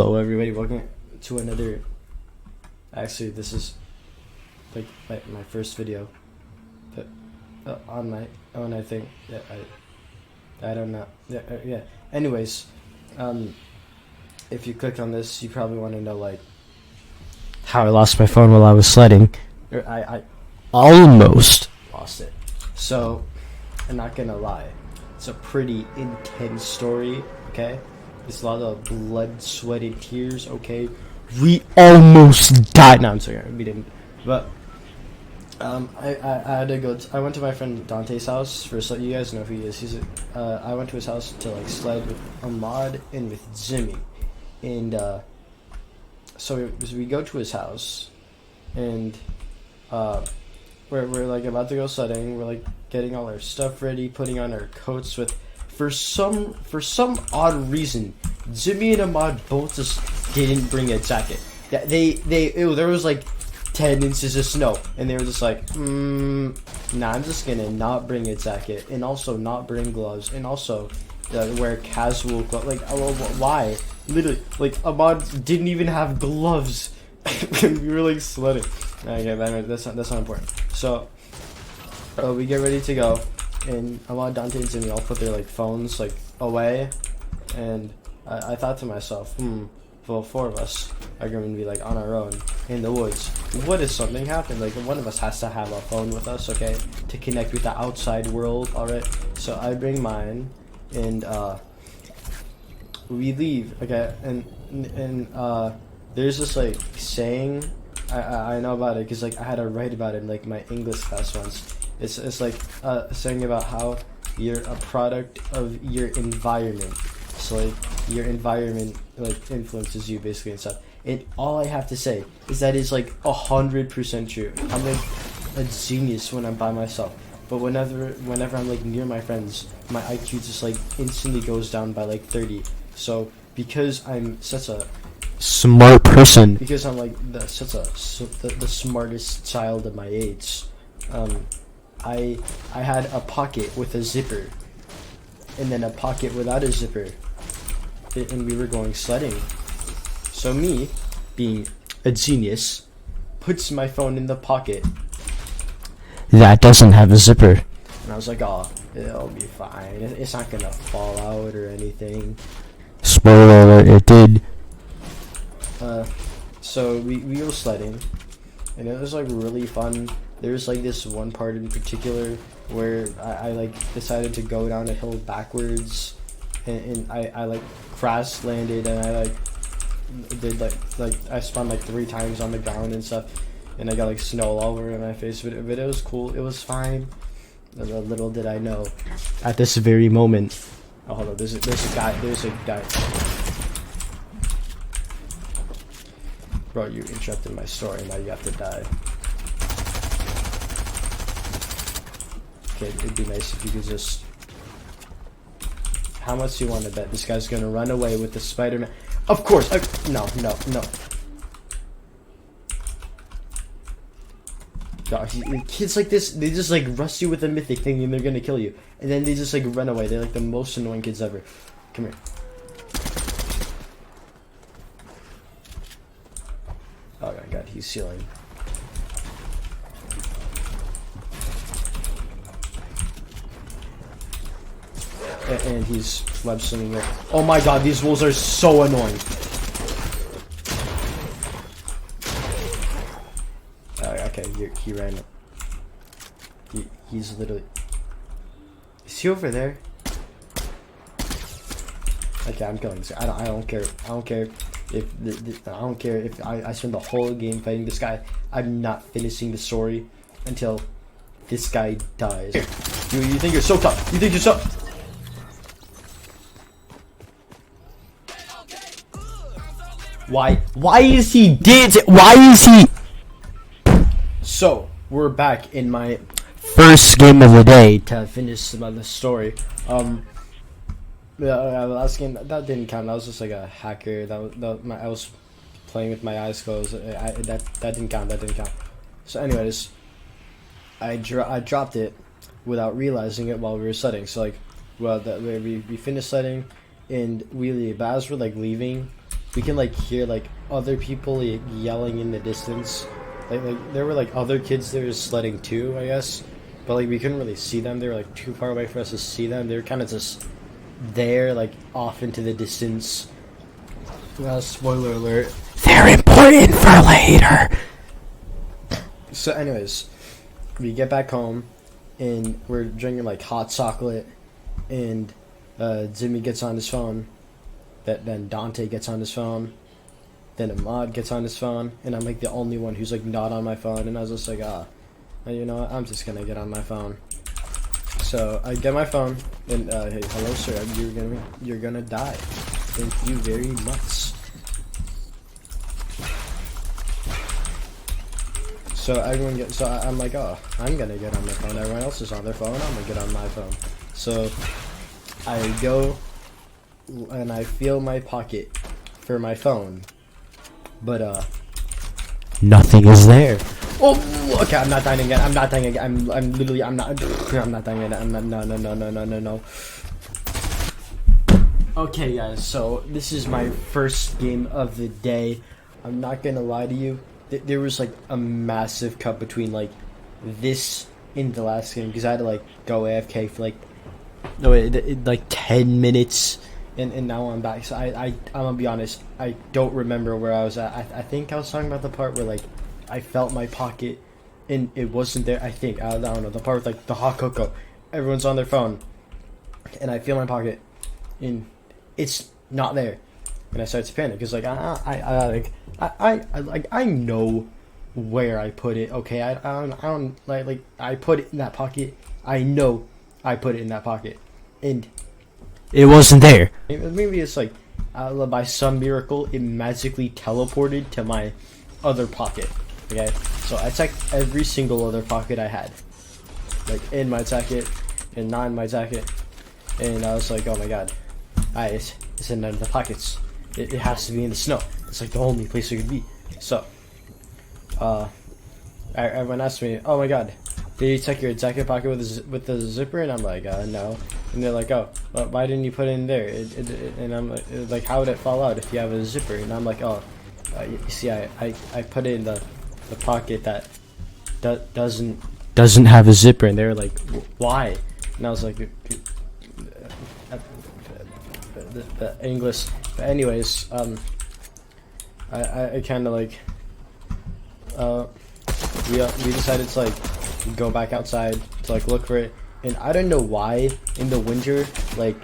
Hello everybody, welcome to another, actually this is like my first video but, on my own, I think. Yeah, I don't know. Yeah. Anyways, if you click on this, you probably want to know like how I lost my phone while I was sledding. Or I almost lost it. So, I'm not gonna lie, it's a pretty intense story, okay? It's a lot of blood, sweat, and tears, okay? We almost died. No, I'm sorry, we didn't. But, I had to go, I went to my friend Dante's house for, so you guys know who he is. I went to his house to, like, sled with Ahmad and with Jimmy. And, so we go to his house, and, we're like, about to go sledding. We're, like, getting all our stuff ready, putting on our coats with... For some odd reason, Jimmy and Ahmad both just didn't bring a jacket. There was like 10 inches of snow, and they were just like, nah, I'm just gonna not bring a jacket, and also not bring gloves, and also wear casual clothes. Like, why? Literally, like, Ahmad didn't even have gloves. We were like sledding. Okay, that's not important. So, we get ready to go. And Ahmad, Dante, and Jimmy all put their like phones like away, and I thought to myself, well, 4 of us are going to be like on our own in the woods. What if something happened? Like, one of us has to have a phone with us, okay, to connect with the outside world. All right. So I bring mine, and we leave. Okay, and there's this like saying I know about it because like I had to write about it in like my English class once. It's like saying about how you're a product of your environment. So like your environment like influences you basically and stuff. And all I have to say is that is like 100% true. I'm like a genius when I'm by myself, but whenever I'm like near my friends, my IQ just like instantly goes down by like 30. So because I'm such a smart person, because I'm like the smartest child of my age, I had a pocket with a zipper, and then a pocket without a zipper, and we were going sledding. So me, being a genius, puts my phone in the pocket that doesn't have a zipper, and I was like, oh, it'll be fine. It's not gonna fall out or anything. Spoiler alert, it did. So we were sledding, and it was like really fun. There was like this one part in particular where I like decided to go down a hill backwards, and I like crash landed, and I like did like I spun like 3 times on the ground and stuff, and I got like snow all over my face, but it was cool. It was fine. Little did I know, at this very moment. Oh, hold on. There's a guy. Bro, you interrupted my story. Now you have to die. Okay, it'd be nice if you could just... How much do you want to bet this guy's gonna run away with the Spider-Man? Of course! No. God, kids like this, they just like rush you with a mythic thinking they're gonna kill you. And then they just like run away. They're like the most annoying kids ever. Come here. Oh my god, he's sealing. And he's web slinging it. Oh my god, these wolves are so annoying. Okay, he ran up. He's literally... Is he over there? Okay, I'm killing this guy. I don't care. I don't care if I spend the whole game fighting this guy. I'm not finishing the story until this guy dies. You think you're so tough. You think you're so... Why is he dead? Why is he... So, we're back in my first game of the day to finish the story. The last game, that didn't count. That was just like a hacker. I was playing with my eyes closed. That didn't count. So anyways, I dropped it without realizing it while we were sledding. So like, we finished sledding, and we, as we're like leaving, we can like hear like other people like, yelling in the distance. Like there were like other kids there sledding too, I guess, but like we couldn't really see them. They were like too far away for us to see them. They were kind of just there, like off into the distance. Well, spoiler alert, they're important for later. So anyways, we get back home and we're drinking like hot chocolate, and Jimmy gets on his phone. Then Dante gets on his phone. Then Ahmad gets on his phone, and I'm like the only one who's like not on my phone. And I was just like, you know what? I'm just gonna get on my phone. So I get my phone, and hey, hello sir, you're gonna die. Thank you very much. So everyone gets. So I'm like, I'm gonna get on my phone. Everyone else is on their phone. I'm gonna get on my phone. So I go and I feel my pocket for my phone, but nothing is there. Oh, okay. I'm not dying again. I'm not dying again. I'm literally. I'm not dying again. I'm not. No. Okay, guys. So this is my first game of the day. I'm not gonna lie to you. There was like a massive cut between like this and the last game because I had to like go AFK for like like 10 minutes. And now I'm back. So I'm gonna be honest. I don't remember where I was at. I think I was talking about the part where like I felt my pocket and it wasn't there. I think I don't know the part with like the hot cocoa. Everyone's on their phone, and I feel my pocket, and it's not there. And I start to panic because like I know where I put it. Okay, I don't like I put it in that pocket. I know I put it in that pocket, and it wasn't there. Maybe it's like by some miracle it magically teleported to my other pocket. Okay, so I checked every single other pocket I had, like in my jacket and not in my jacket, and I was like, oh my god, it's in none of the pockets. It has to be in the snow. It's like the only place it could be. So everyone asked me, oh my god, did you check your jacket pocket with the zipper? And I'm like, no. And they're like, oh, well, why didn't you put it in there? And I'm like, how would it fall out if you have a zipper? And I'm like, oh, you see, I put it in the pocket that doesn't have a zipper. And they're like, why? And I was like, the English. But anyways, I kind of like, we decided to like go back outside to like look for it, and I don't know why in the winter like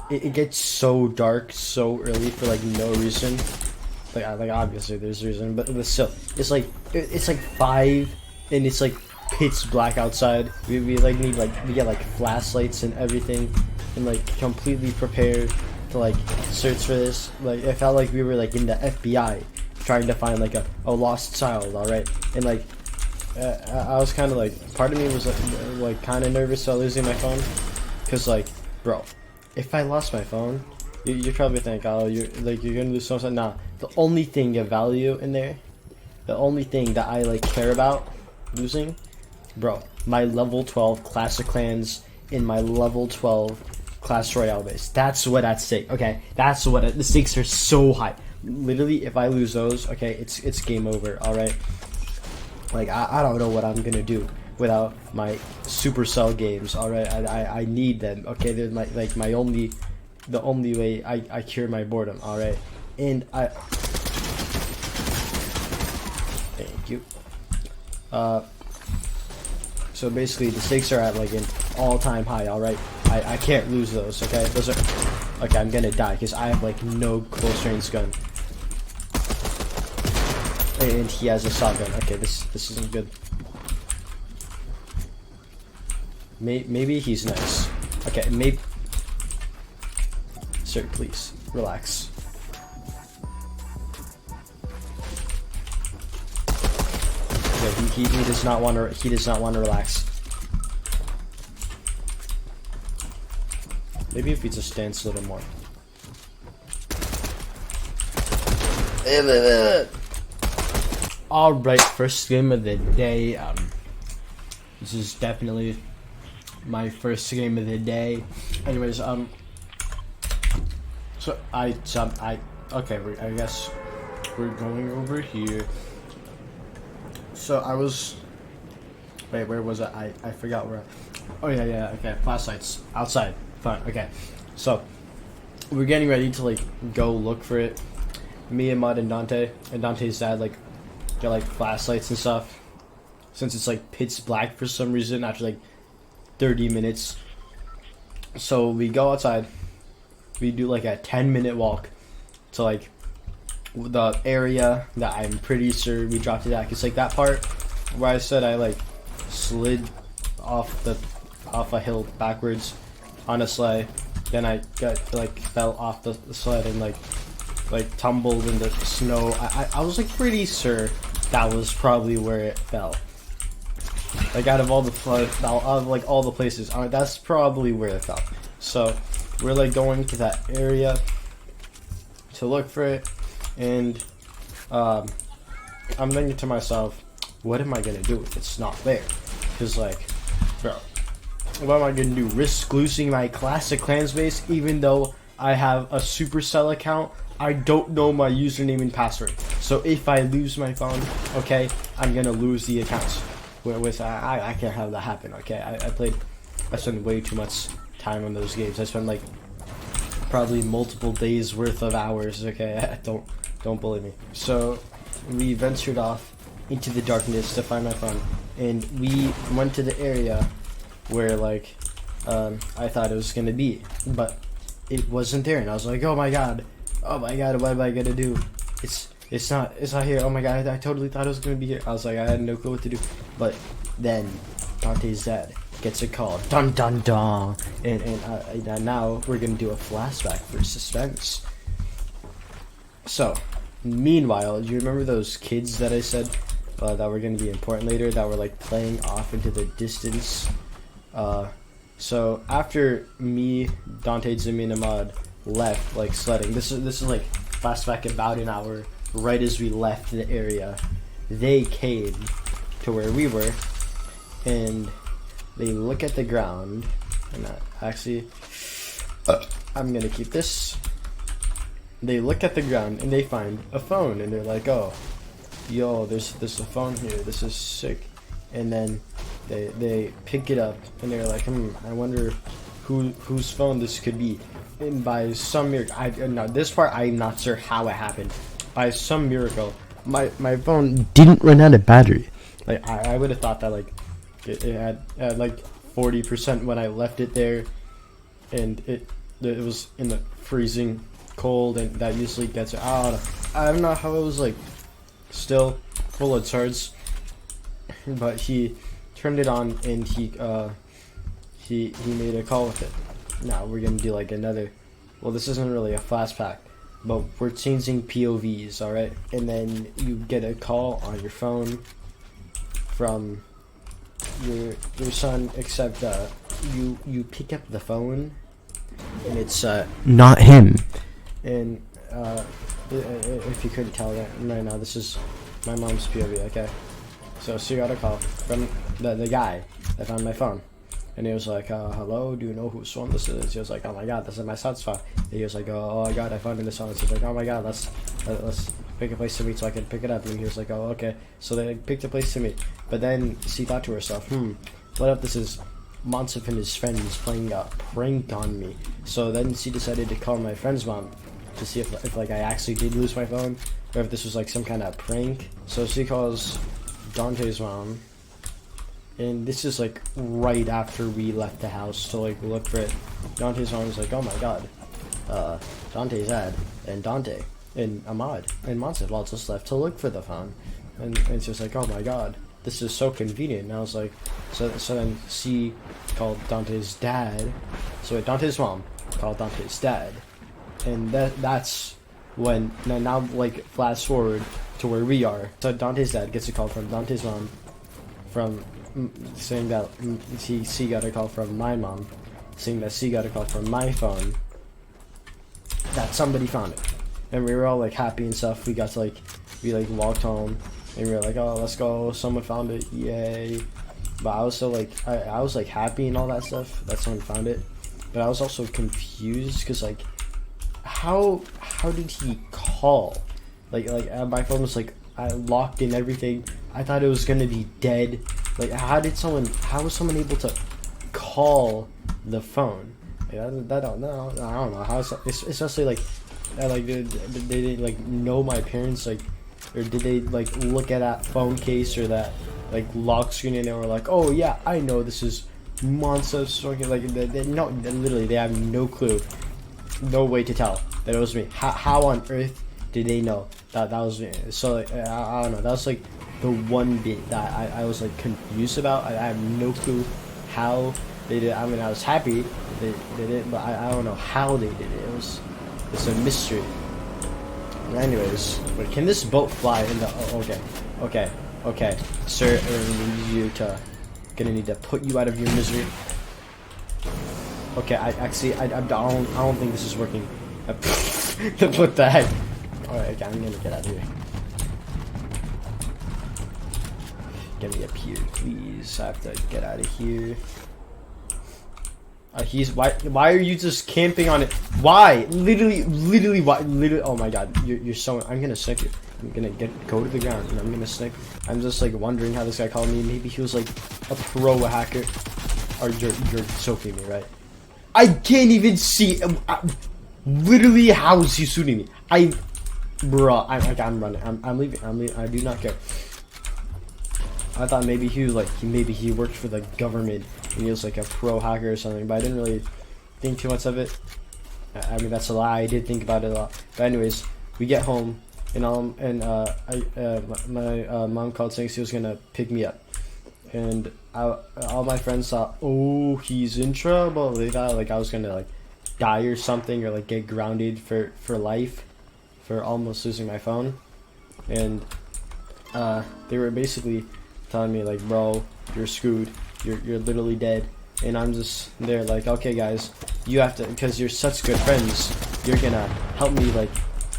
it gets so dark so early for like no reason. Like obviously there's a reason, but still it's like 5 and it's like pitch black outside. We like need like we get like flashlights and everything, and like completely prepared to like search for this. Like it felt like we were like in the FBI trying to find like a lost child. All right, and like I was kind of like, part of me was like kind of nervous about losing my phone, because like, bro, if I lost my phone, you probably think, oh, you're gonna lose something. Nah, the only thing of value in there, the only thing that I like care about losing, bro, my level 12 Clash of Clans in my level 12 Clash Royale base. That's what at stake. Okay, that's what the stakes are so high. Literally, if I lose those, okay, it's game over. All right. Like I don't know what I'm gonna do without my Supercell games. All right, I need them. Okay, they're the only way I cure my boredom. All right, and thank you. So basically the stakes are at like an all-time high. All right, I can't lose those. Okay, those are okay. I'm gonna die because I have like no close range gun. And he has a shotgun. Okay, this isn't good. Maybe he's nice. Okay, maybe. Sir, please relax. Okay, he does not want to. He does not want to relax. Maybe if he just stands a little more. Alright, first game of the day. This is definitely my first game of the day. Anyways, so I Okay, I guess we're going over here. So I was, wait, where was I forgot where. Oh yeah, okay, flashlights outside. Fine, okay. So we're getting ready to like go look for it. Me and Mud and Dante's dad like get like flashlights and stuff. Since it's like pitch black for some reason after like 30 minutes. So we go outside. We do like a 10-minute walk to like the area that I'm pretty sure we dropped it at. It's like that part where I said I like slid off a hill backwards on a sleigh. Then I fell off the sled and like tumbled in the snow. I was like pretty sure that was probably where it fell. Like out of all the places, that's probably where it fell. So we're like going to that area to look for it, and I'm thinking to myself, what am I gonna do if it's not there? Cause like, bro, what am I gonna do? Risk losing my classic clan space even though I have a Supercell account? I don't know my username and password. So if I lose my phone, okay, I'm gonna lose the accounts. Which I can't have that happen, okay? I spent way too much time on those games. I spent like probably multiple days worth of hours, okay? Don't bully me. So we ventured off into the darkness to find my phone, and we went to the area where like I thought it was gonna be, but it wasn't there, and I was like, oh my god, what am I gonna do? It's not here. Oh my god, I totally thought it was gonna be here. I was like, I had no clue what to do. But then Dante's dad gets a call. Dun dun dun. And now we're gonna do a flashback for suspense. So, meanwhile, do you remember those kids that I said that were gonna be important later, that were like playing off into the distance? So after me, Dante, Jimmy, and Ahmad left like sledding. This is like flashback about an hour. Right as we left the area, they came to where we were, and they look at the ground. And actually, I'm gonna keep this. They look at the ground and they find a phone, and they're like, "Oh, yo, there's a phone here. This is sick." And then they pick it up and they're like, I wonder whose phone this could be. And by some miracle, now this part I'm not sure how it happened. By some miracle, my phone didn't run out of battery. Like I would have thought that like it had like 40% when I left it there, and it was in the freezing cold, and that usually gets out. I don't know how it was like still full of charge, but he turned it on and he made a call with it. Now we're gonna do like another. Well, this isn't really a flashback, but we're changing POVs, alright? And then you get a call on your phone from your son, except you pick up the phone and it's not him. And if you couldn't tell that right now, this is my mom's POV, okay? So she got a call from the guy that found my phone. And he was like, hello, do you know whose phone this is? He was like, oh my god, this is my son's phone. And he was like, oh my god, I found it in this phone. He was like, oh my god, let's pick a place to meet so I can pick it up. And he was like, oh, okay. So they picked a place to meet. But then she thought to herself, what if this is Monsef and his friends playing a prank on me? So then she decided to call my friend's mom to see if like I actually did lose my phone, or if this was like some kind of prank. So she calls Dante's mom. And this is like right after we left the house to like look for it. Dante's mom was like, oh my god, Dante's dad and Dante and Ahmad and Monsef all just left to look for the phone. And she was like, oh my god, this is so convenient. And I was like, so then she called Dante's dad. So Dante's mom called Dante's dad. And that's when, now like flash forward to where we are. So Dante's dad gets a call from Dante's mom saying that she got a call from my mom, saying that she got a call from my phone, that somebody found it. And we were all like happy and stuff. We got to we walked home and we were like, oh, let's go, someone found it, yay. But I was so like, I was like happy and all that stuff that someone found it, but I was also confused because like, how did he call? Like my phone was like I locked in everything. I thought it was gonna be dead. Like how was someone able to call the phone? Like, I don't know. I don't know how. Especially like did they like know my parents, like, or did they like look at that phone case or that like lock screen and they were like, oh yeah, I know this is monster stalking. Like no, literally they have no clue, no way to tell that it was me. How on earth did they know that was me? So like I don't know. That was like the one bit that I was like confused about. I have no clue how they did it. I mean, I was happy they did it, but I don't know how they did it. It's a mystery. Anyways, but can this boat fly in the? Oh, okay, sir. Gonna need to put you out of your misery. Okay, I don't think this is working. What the heck? Alright, okay, I'm gonna get out of here. Get me up here, please. I have to get out of here. Why are you just camping on it? Why? Literally, why? Literally, oh my god, you're so. I'm gonna snipe you. I'm gonna go to the ground and I'm gonna snipe. I'm just like wondering how this guy called me. Maybe he was like a pro hacker. Or you're soaking me, right? I can't even see. Literally, how is he shooting me? I'm running. I'm leaving. I do not care. I thought maybe he was like maybe he worked for the government and he was like a pro hacker or something, but I didn't really think too much of it. I mean, that's a lie. I did think about it a lot. But anyways, we get home and my mom called saying she was gonna pick me up, and all my friends thought, oh, he's in trouble. They thought like I was gonna like die or something, or like get grounded for life for almost losing my phone. And they were basically telling me like, bro, you're screwed, you're literally dead. And I'm just there like, okay guys, you have to, because you're such good friends, you're gonna help me like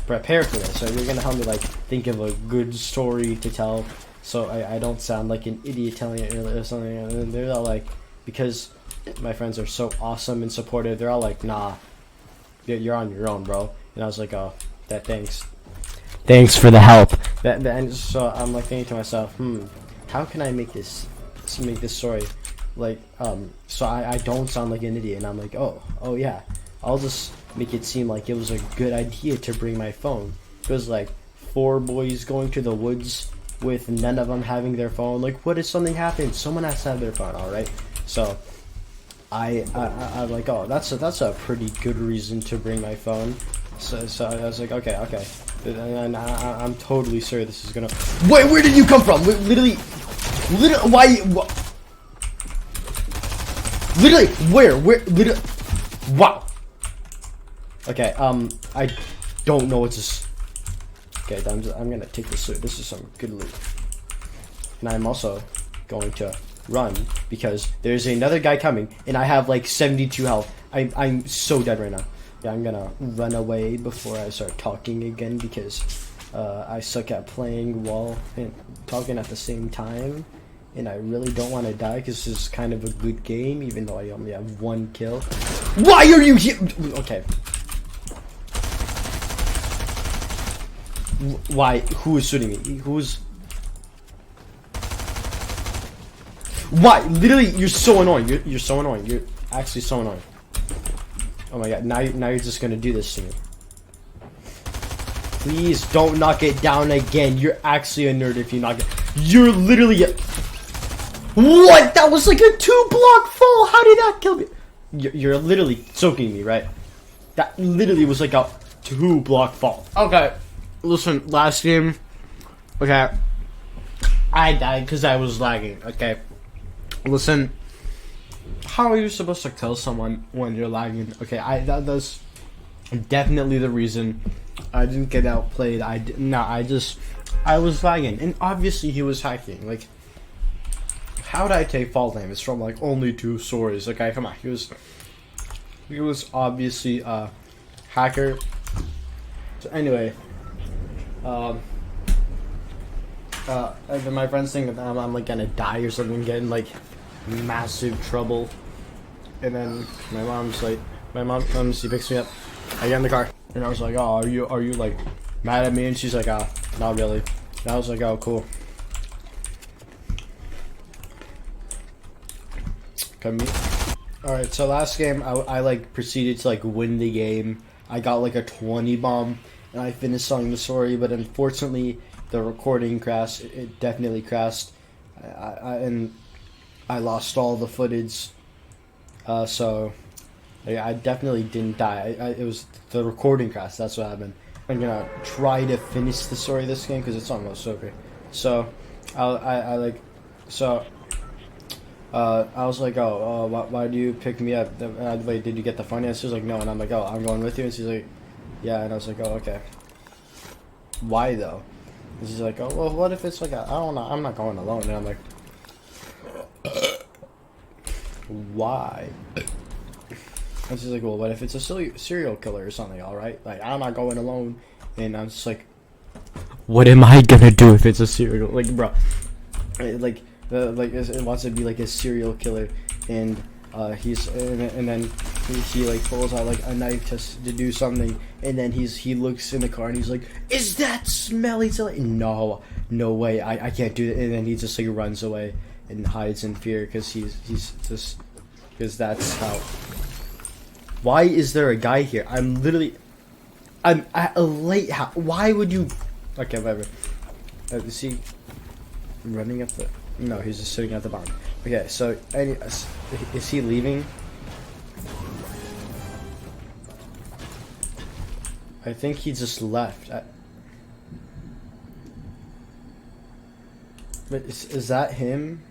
prepare for this, so you're gonna help me like think of a good story to tell, so I don't sound like an idiot telling it or something. And they're all like, because my friends are so awesome and supportive, they're all like, nah, you're on your own, bro. And I was like, oh, thanks for the help. And so I'm like thinking to myself, how can I make this story like so I don't sound like an idiot? And I'm like, oh yeah, I'll just make it seem like it was a good idea to bring my phone. It was like 4 boys going to the woods with none of them having their phone. Like, what if something happened? Someone has to have their phone, all right? So I'm like, oh, that's a pretty good reason to bring my phone. So I was like, okay. And I'm totally sure this is gonna. Wait, where did you come from? Literally, why? Literally, where? Literally, wow. Okay, I don't know what to. Okay, I'm gonna take this loot. This is some good loot. And I'm also going to run because there's another guy coming, and I have like 72 health. I'm so dead right now. Yeah, I'm gonna run away before I start talking again because I suck at playing while talking at the same time, and I really don't want to die because this is kind of a good game, even though I only have 1 kill. Why are you here? Okay. Why? Who is shooting me? Who's? Why? Literally, you're so annoying. You're so annoying. You're actually so annoying. Oh my god, now you're just gonna do this to me. Please don't knock it down again. You're actually a nerd if you knock it. You're literally a... What? That was like a 2-block fall. How did that kill me? You're literally soaking me, right? That literally was like a 2-block fall. Okay, listen, last game. Okay, I died because I was lagging. Okay, listen. How are you supposed to kill someone when you're lagging? Okay, that's definitely the reason I didn't get outplayed. I was lagging, and obviously he was hacking. Like, how did I take fall damage from like only 2 swords? Okay, come on, he was obviously a hacker. So anyway, my friends think that I'm like gonna die or something, get in like massive trouble. And then my mom, she picks me up. I get in the car. And I was like, oh, are you like mad at me? And she's like, ah, not really. And I was like, oh, cool. Come me. Alright, so last game, I like proceeded to like win the game. I got like a 20 bomb, and I finished telling the story, but unfortunately, the recording crashed. It definitely crashed. And I lost all the footage. So I definitely didn't die. It was the recording crash. That's what happened. I'm gonna try to finish the story of this game because it's almost over. So I like so. I was like, oh, why do you pick me up? Wait, did you get the finances? Like, no. And I'm like, oh, I'm going with you. And she's like, yeah. And I was like, oh, okay. Why though? And she's like, oh, well, what if it's like, I don't know, I'm not going alone. And I'm like, why? And she's like, well, what if it's a serial killer or something? All right, like I'm not going alone. And I'm just like, what am I gonna do if it's a serial? Like, bro, like. It wants to be like a serial killer, and and then he like pulls out like a knife to do something, and then he looks in the car and he's like, is that smelly? No way, I can't do that. And then he just like runs away and hides in fear because he's just because that's how. Why is there a guy here? I'm at a late house. Why would you? Okay, whatever. Is he running up the? No, he's just sitting at the bottom. Okay, so is he leaving? I think he just left. But is that him?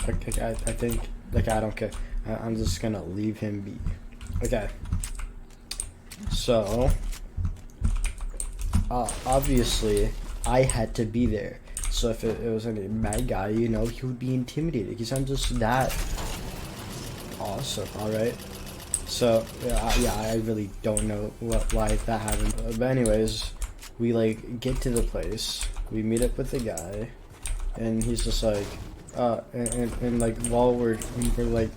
Okay, I think, like, I don't care. I'm just gonna leave him be. Okay. So. Obviously, I had to be there. So if it was a bad guy, you know, he would be intimidated because I'm just that awesome. All right. So yeah, I really don't know why that happened. But anyways, we like get to the place. We meet up with the guy, and he's just like, and like while we're like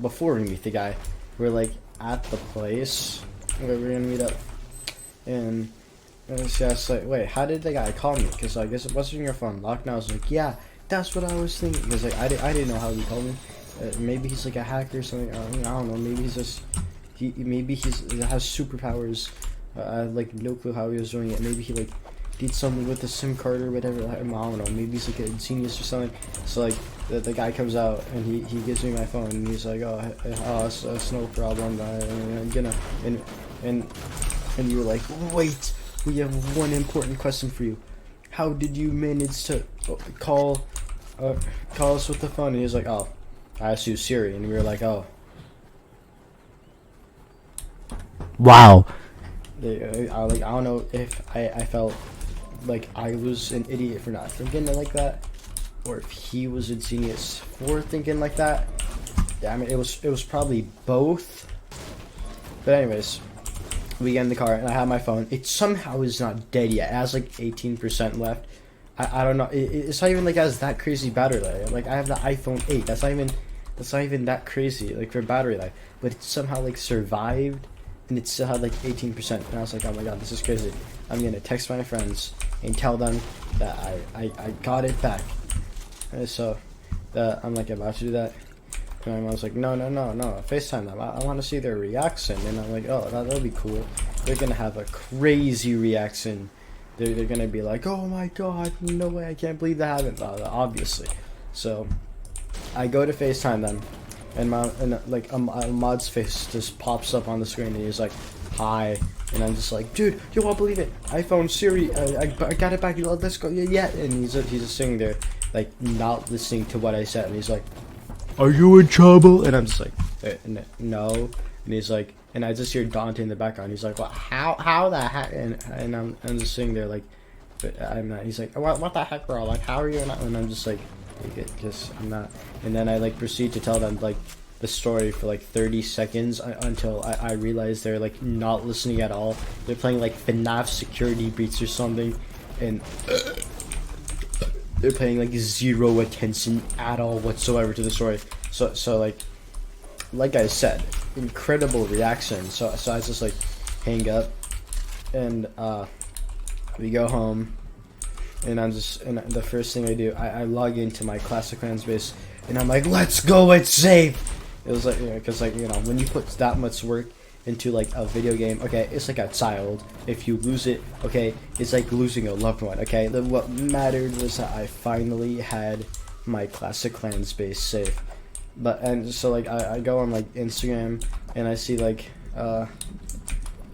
before we meet the guy, we're like at the place where we're gonna meet up, and. And she asked, like, wait, how did the guy call me? Because I guess it wasn't your phone locked. And I was like, yeah, that's what I was thinking. Because like, I didn't know how he called me. Maybe he's like a hacker or something. I don't know. Maybe he's just he has superpowers. I have like no clue how he was doing it. Maybe he like did something with the SIM card or whatever. I don't know. Maybe he's like a genius or something. So like the guy comes out and he gives me my phone and he's like, oh, it's no problem. I'm gonna and you were like, wait. We have one important question for you. How did you manage to call us with the phone? And he was like, oh, I asked you Siri. And we were like, oh. Wow. I don't know if I felt like I was an idiot for not thinking like that, or if he was a genius for thinking like that. Yeah, I mean, it was probably both. But anyways. We get in the car and I have my phone. It somehow is not dead yet. It has like 18% left. I don't know. It's not even like it has that crazy battery life. Like I have the iPhone 8. That's not even that crazy like for battery life. But it somehow like survived and it still had like 18%. And I was like, oh my god, this is crazy. I'm gonna text my friends and tell them that I got it back. And so I'm like about to do that. And my mom's like, no, FaceTime them. I want to see their reaction. And I'm like, oh, that'll be cool. They're going to have a crazy reaction. They're going to be like, oh my god, no way, I can't believe that happened. Obviously. So, I go to FaceTime them. And like a mod's face just pops up on the screen. And he's like, hi. And I'm just like, dude, you won't believe it. iPhone, Siri, I got it back. Let's go. Yeah. And he's just sitting there, like, not listening to what I said. And he's like, are you in trouble? And I'm just like, no. And he's like, and I just hear Dante in the background. He's like, well, how the heck? And I'm just sitting there like, but I'm not. He's like, what the heck, bro? Like, how are you not? And I'm just like, I'm not. And then I like proceed to tell them like the story for like 30 seconds until I realize they're like not listening at all. They're playing like FNAF Security Breach or something, and they're paying like zero attention at all whatsoever to the story. So like like I said, incredible reaction. So I just like hang up, and we go home, and and the first thing I do, I log into my Clash of Clans base, and I'm like, let's go, it's safe. It was like, because like, when you put that much work into like a video game, okay, it's like a child. If you lose it, okay, it's like losing a loved one. Okay, what mattered was that I finally had my Clash of Clans base safe. And so like I go on like Instagram, and I see like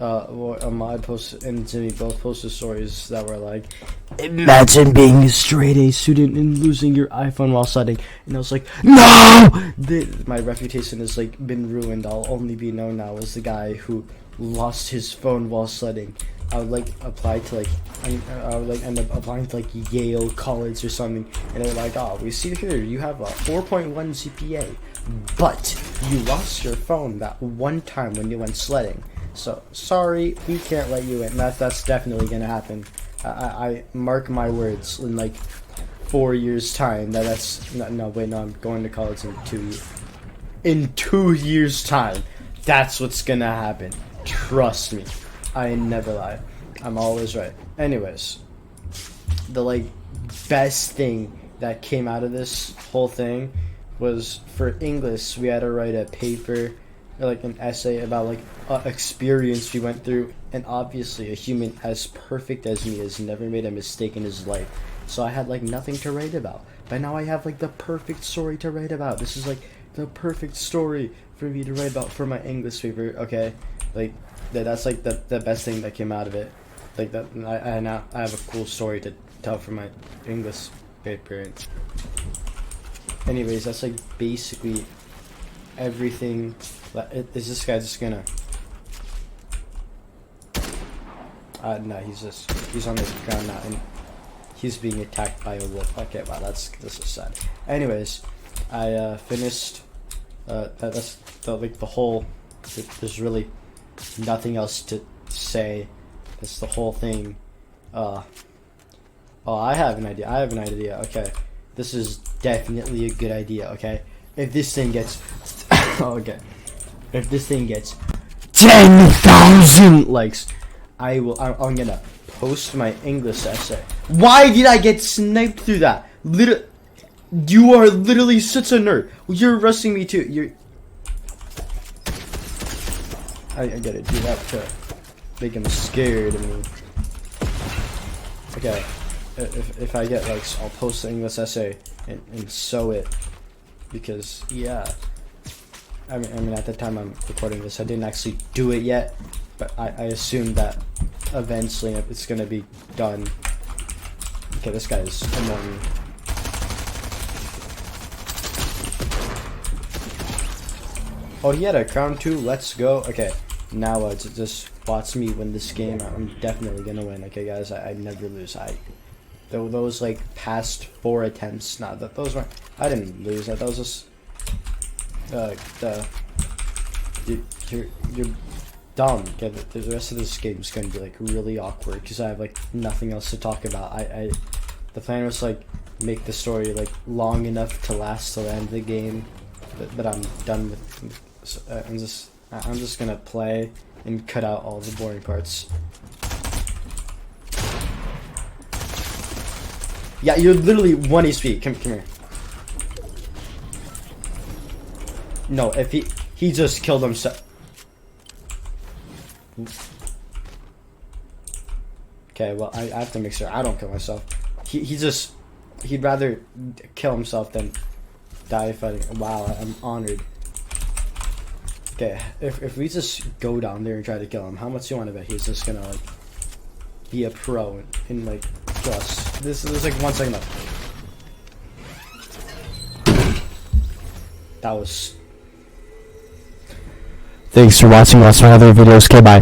a mod post and Jimmy both posted stories that were like, imagine being a straight A student and losing your iPhone while sledding. And I was like, no! My reputation has like been ruined. I'll only be known now as the guy who lost his phone while sledding. I would like apply to like, I would like end up applying to like Yale College or something, and they're like, oh, we see here you have a 4.1 GPA, but you lost your phone that one time when you went sledding. So sorry, we can't let you in. That's definitely gonna happen. I mark my words, in like 4 years time that's no, I'm going to college in 2 years. In 2 years time, that's what's gonna happen. Trust me, I never lie. I'm always right. Anyways, the like best thing that came out of this whole thing was, for English we had to write a paper, or like an essay about like experience we went through, and obviously a human as perfect as me has never made a mistake in his life, so I had like nothing to write about. But now I have like the perfect story to write about. This is like the perfect story for me to write about for my English paper. Okay, like that's like the best thing that came out of it. Like that, I now I have a cool story to tell for my English paper. Anyways, that's like basically everything. Is this guy just gonna? No, he's on the ground now, and he's being attacked by a wolf. Okay, wow, this is sad. Anyways, I finished. That's the whole. There's really nothing else to say. That's the whole thing. Oh, I have an idea. Okay, this is definitely a good idea. Okay, if this thing gets, okay, if this thing gets 10,000 likes, I'm gonna post my English essay. Why did I get sniped through that? You are literally such a nerd. You're rushing me too. I gotta do that to make him scared of me. Okay, if I get likes, I'll post the English essay and sew it, because yeah. I mean, at the time I'm recording this, I didn't actually do it yet, but I assume that eventually it's gonna be done. Okay, this guy is annoying me. Oh, he had a crown too. Let's go. Okay, now just watch me win this game. I'm definitely gonna win. Okay, guys, I never lose. Those like past 4 attempts. Nah, those weren't. I didn't lose. That was just. You're dumb. Okay, the rest of this game is gonna be like really awkward because I have like nothing else to talk about. The plan was like make the story like long enough to last till the end of the game, but I'm done with. I'm just gonna play and cut out all the boring parts. Yeah, you're literally 1 HP. Come here. No, if he just killed himself. Okay, well I have to make sure I don't kill myself. He'd rather kill himself than die fighting. Wow, I'm honored. Okay, if we just go down there and try to kill him, how much do you want to bet he's just gonna like be a pro in like just this is like 1 second left. That was. Thanks for watching. Watch my other videos. Okay, bye.